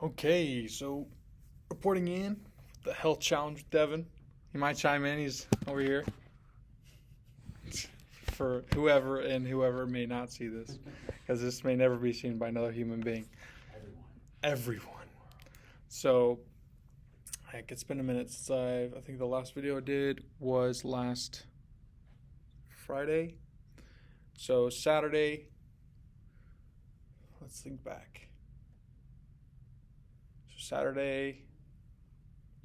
Okay, so reporting in the health challenge with Devin. He might chime in. He's over here. For whoever may not see this, because this may never be seen by another human being. Everyone. So, heck, it's been a minute since I think the last video I did was last Friday. So Saturday. Let's think back. So Saturday.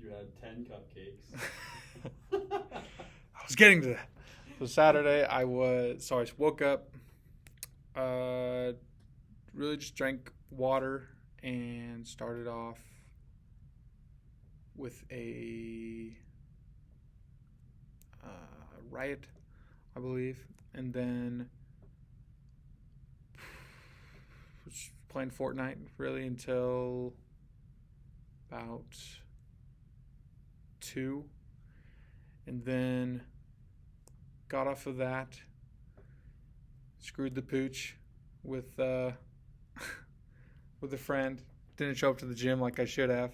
You had 10 cupcakes. I was getting to that. So Saturday, I woke up, really just drank water and started off with a riot, I believe, and then was playing Fortnite really until about 2, and then got off of that, screwed the pooch with with a friend. Didn't show up to the gym like I should have,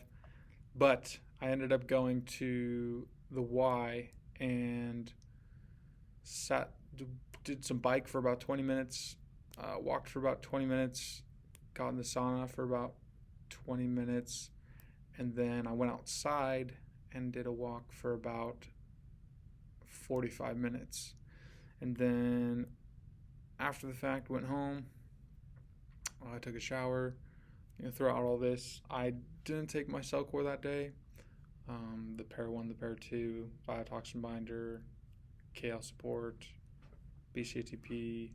but I ended up going to the Y and did some bike for about 20 minutes, walked for about 20 minutes, got in the sauna for about 20 minutes, and then I went outside and did a walk for about 45 minutes. And then after the fact, went home. I took a shower. Throughout all this, I didn't take my Cellcore that day. The Pair 1, the Pair 2, biotoxin binder, KL support, BCATP,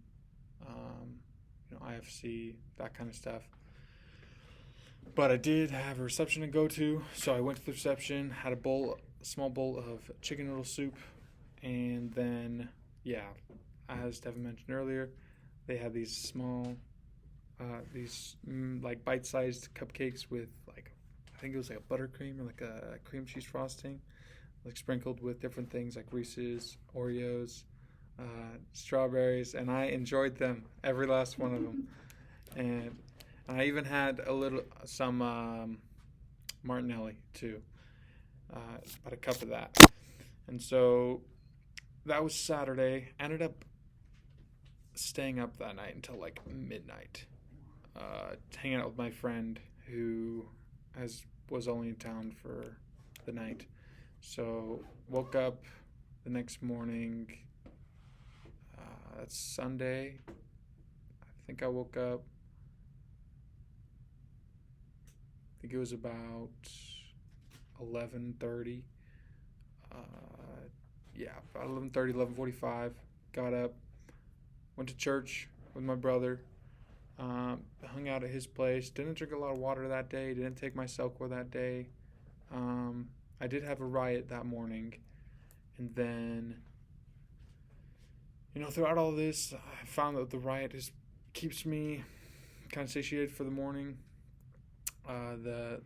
IFC, that kind of stuff. But I did have a reception to go to, so I went to the reception, had a small bowl of chicken noodle soup, and then, as Devin mentioned earlier, they had these small, like bite-sized cupcakes with I think it was like a buttercream or like a cream cheese frosting, like sprinkled with different things like Reese's, Oreos, strawberries, and I enjoyed them, every last one of them. And I even had some Martinelli too, about a cup of that. And so that was Saturday. Ended up staying up that night until like midnight, hanging out with my friend who was only in town for the night. So woke up the next morning. That's Sunday. I think I woke up. I think it was about 11:30. About 11:30, 11:45. Got up, went to church with my brother. Hung out at his place. Didn't drink a lot of water that day. Didn't take my Cellcore that day. I did have a riot that morning. And then, throughout all this, I found that the riot just keeps me kind of satiated for the morning. The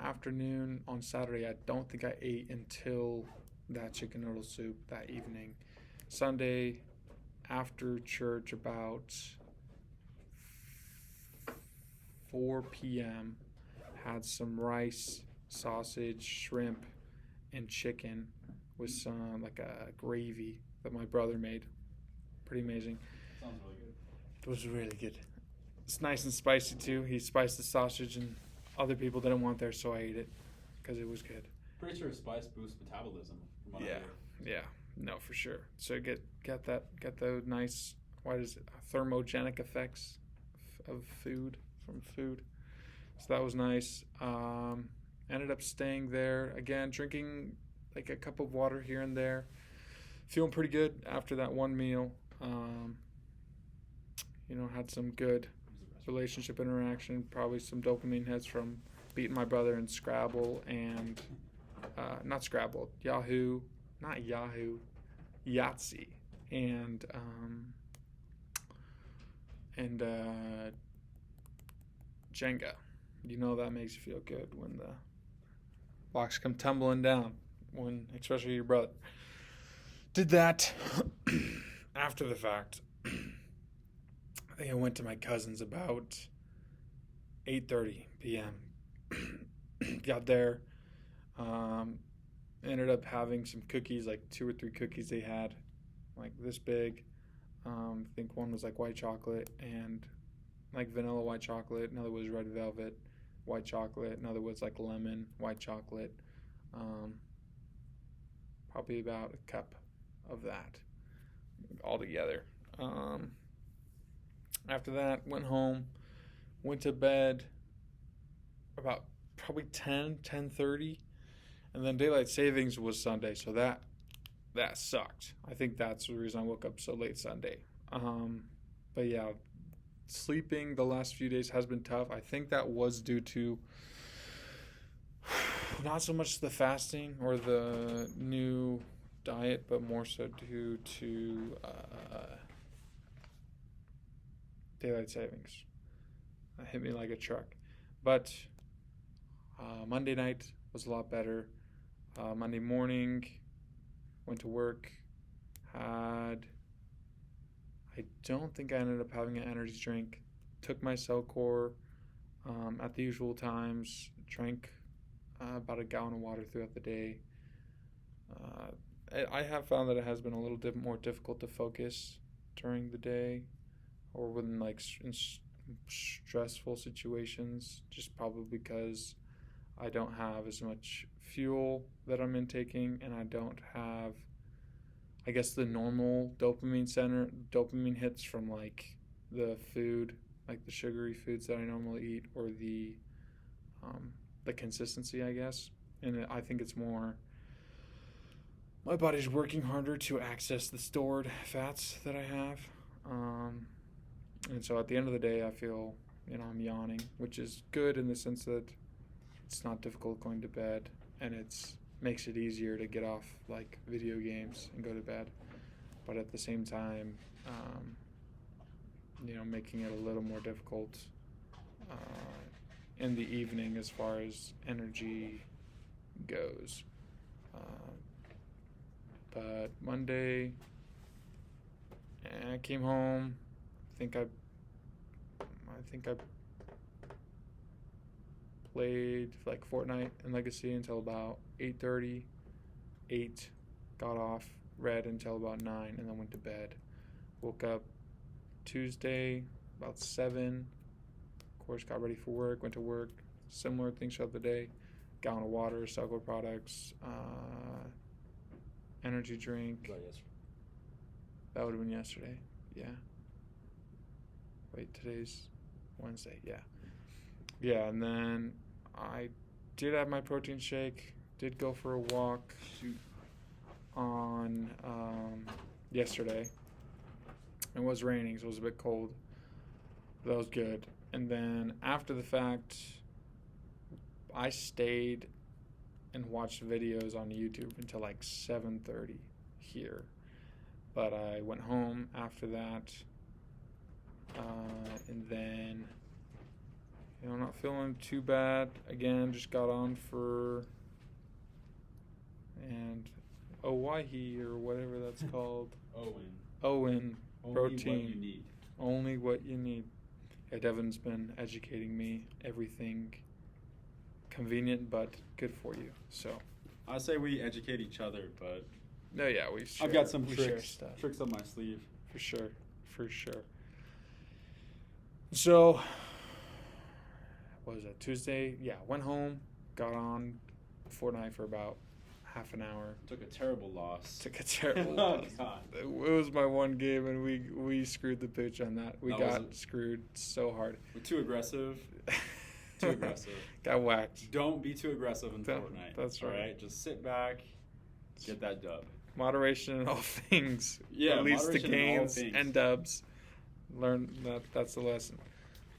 afternoon on Saturday, I don't think I ate until that chicken noodle soup that evening. Sunday, after church, about 4 p.m., had some rice, sausage, shrimp, and chicken with some like a gravy that my brother made. Pretty amazing. Sounds really good. It was really good. It's nice and spicy too. He spiced the sausage, and other people didn't want theirs, so I ate it because it was good. Pretty sure spice boosts metabolism. From what I hear. Yeah, no, for sure. So get the nice, what is it, thermogenic effects of food, from food. So that was nice. Ended up staying there again, drinking like a cup of water here and there. Feeling pretty good after that one meal. Had some good relationship interaction, probably some dopamine hits from beating my brother in Scrabble and not Scrabble, Yahtzee and Jenga. That makes you feel good when the blocks come tumbling down, especially your brother. Did that. After the fact, I think I went to my cousin's about 8:30 p.m. Got there. Ended up having some cookies, like 2 or 3 cookies they had, like this big. I think one was like white chocolate and like vanilla white chocolate. Another was red velvet white chocolate. Another was like lemon white chocolate. Probably about a cup of that all together. After that, went home, went to bed about probably 10:30, and then daylight savings was Sunday, so that sucked. I think that's the reason I woke up so late Sunday. But yeah, sleeping the last few days has been tough. I think that was due to not so much the fasting or the new diet, but more so due to daylight savings. It hit me like a truck. But Monday night was a lot better. Monday morning, went to work, I don't think I ended up having an energy drink. Took my Cellcore at the usual times, drank about a gallon of water throughout the day. I have found that it has been a little more difficult to focus during the day or when in stressful situations, just probably because I don't have as much fuel that I'm intaking, and I don't have, I guess, the normal dopamine hits from like the food, like the sugary foods that I normally eat, or the consistency, I guess. And I think it's more my body's working harder to access the stored fats that I have. And so at the end of the day, I feel, I'm yawning, which is good in the sense that it's not difficult going to bed, and it makes it easier to get off like video games and go to bed. But at the same time, making it a little more difficult in the evening as far as energy goes. But Monday, I came home. I think I played like Fortnite and Legacy until about 8:30. 8, got off, read until about 9, and then went to bed. Woke up Tuesday about 7. Of course, got ready for work, went to work. Similar things throughout the day. Gallon of water, Cellcore products, energy drink. That would have been yesterday. Yeah. Wait, today's Wednesday. Yeah. Yeah, and then I did have my protein shake. Did go for a walk on yesterday. It was raining, so it was a bit cold. But that was good. And then after the fact, I stayed and watched videos on YouTube until like 7:30 here. But I went home after that, and then, not feeling too bad. Again, just got on and Owyhee or whatever that's called. Owen protein. Only what you need. Only what you need. Yeah, Devin's been educating me. Everything convenient but good for you. So I say we educate each other, but no, yeah, I've got some tricks up my sleeve. For sure. So, what was that, Tuesday? Yeah, went home, got on Fortnite for about half an hour. Took a terrible loss. Oh, God. It was my one game, and we screwed the pooch on that. We got screwed so hard. We're too aggressive. Got whacked. Don't be too aggressive in Fortnite. That's right. All right, just sit back, get that dub. Moderation in all things. Yeah, at least the gains and dubs. Learn that's the lesson.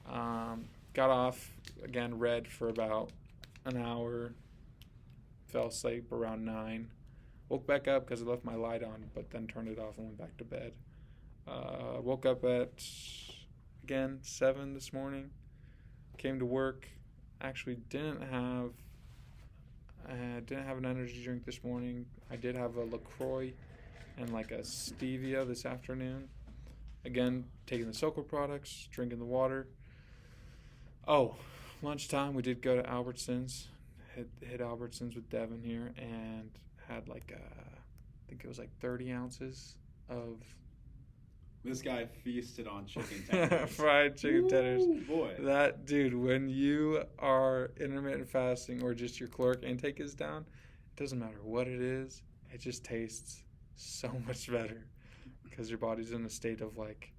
Got off again, read for about an hour. Fell asleep around 9. Woke back up because I left my light on, but then turned it off and went back to bed. Woke up at again 7 this morning. Came to work. Actually didn't have an energy drink this morning. I did have a LaCroix and like a stevia this afternoon. Again, taking the Cellcore products, drinking the water. Oh, lunchtime, we did go to Albertsons, hit Albertsons with Devin here, and had like I think it was like 30 ounces of This guy feasted on chicken tenders. fried chicken tenders. Ooh, boy. That dude, when you are intermittent fasting or just your caloric intake is down, it doesn't matter what it is, it just tastes so much better because your body's in a state of like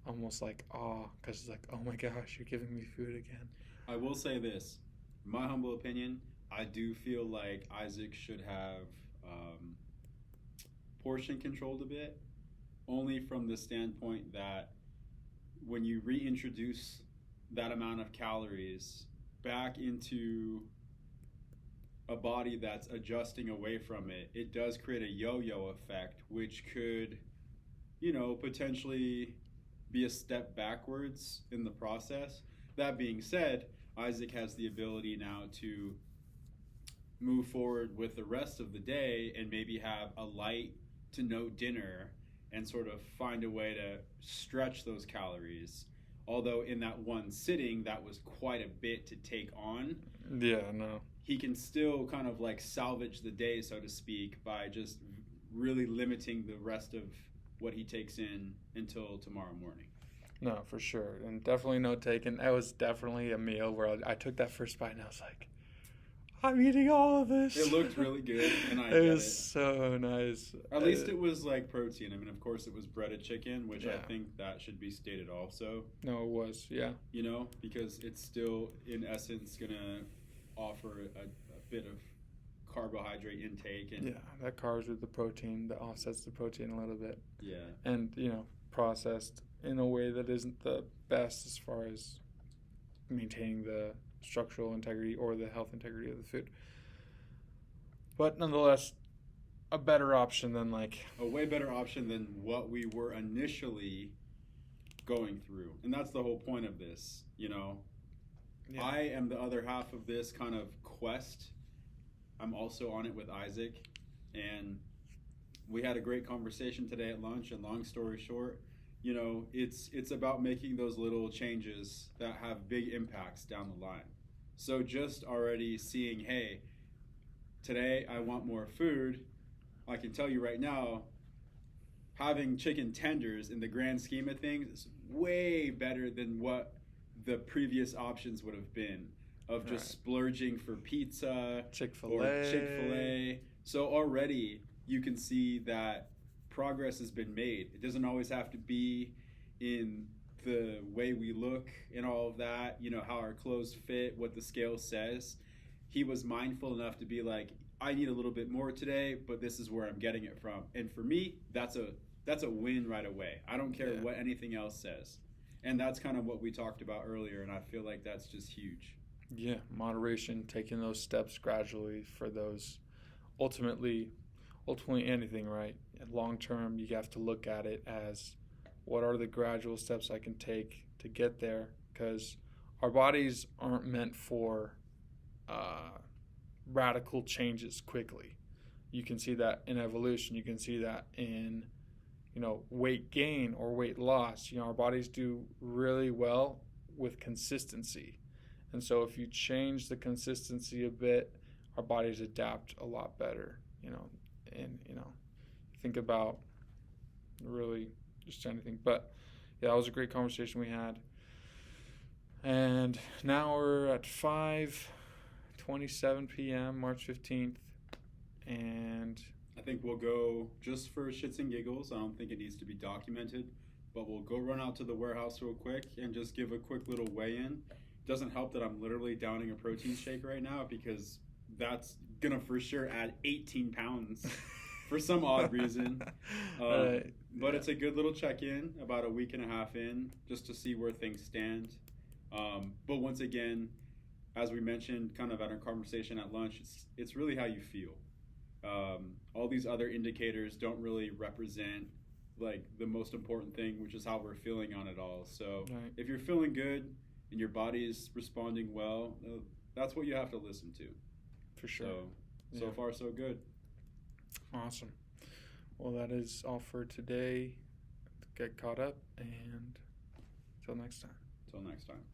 almost like awe because it's like, oh my gosh, you're giving me food again. I will say this, in my humble opinion, I do feel like Isaac should have portion controlled a bit, only from the standpoint that when you reintroduce that amount of calories back into a body that's adjusting away from it, it does create a yo-yo effect, which could, potentially be a step backwards in the process. That being said, Isaac has the ability now to move forward with the rest of the day and maybe have a light to no dinner and sort of find a way to stretch those calories. Although in that one sitting, that was quite a bit to take on. Yeah, no. He can still kind of like salvage the day, so to speak, by just really limiting the rest of what he takes in until tomorrow morning. No, for sure. And definitely no taken. That was definitely a meal where I took that first bite and I was like, I'm eating all of this. It looked really good, and I it get it. was so nice. At least it was like protein. I mean, of course, it was breaded chicken, which Yeah. I think that should be stated also. No, it was, yeah. Because it's still, in essence, going to offer a bit of carbohydrate intake. And Yeah, that carbs with the protein that offsets the protein a little bit. Yeah. And, processed in a way that isn't the best as far as maintaining the structural integrity or the health integrity of the food. But nonetheless, a better option than a way better option than what we were initially going through. And that's the whole point of this, Yeah. I am the other half of this kind of quest. I'm also on it with Isaac, and we had a great conversation today at lunch, and long story short, it's about making those little changes that have big impacts down the line. So just already seeing, hey, today I want more food, I can tell you right now, having chicken tenders in the grand scheme of things is way better than what the previous options would have been of just splurging for pizza Chick-fil-A. So already you can see that progress has been made. It doesn't always have to be in the way we look and all of that, how our clothes fit, what the scale says. He was mindful enough to be like, I need a little bit more today, but this is where I'm getting it from. And for me, that's a win right away. I don't care what anything else says. And that's kind of what we talked about earlier, and I feel like that's just huge. Yeah, moderation, taking those steps gradually for those ultimately anything, right? Long term, you have to look at it as what are the gradual steps I can take to get there, because our bodies aren't meant for radical changes quickly. You can see that in evolution. You can see that in weight gain or weight loss. Our bodies do really well with consistency. And so if you change the consistency a bit, our bodies adapt a lot better, and, think about really just anything. But yeah, that was a great conversation we had. And now we're at 5:27 p.m., March 15th. And I think we'll go just for shits and giggles. I don't think it needs to be documented, but we'll go run out to the warehouse real quick and just give a quick little weigh-in. Doesn't help that I'm literally downing a protein shake right now because that's gonna for sure add 18 pounds for some odd reason. But it's a good little check-in about a week and a half in just to see where things stand. But once again, as we mentioned kind of at our conversation at lunch, it's really how you feel. All these other indicators don't really represent like the most important thing, which is how we're feeling on it all. So if you're feeling good and your body is responding well, that's what you have to listen to. For sure. So far so good. Awesome. Well, that is all for today. Get caught up, and until next time. Until next time.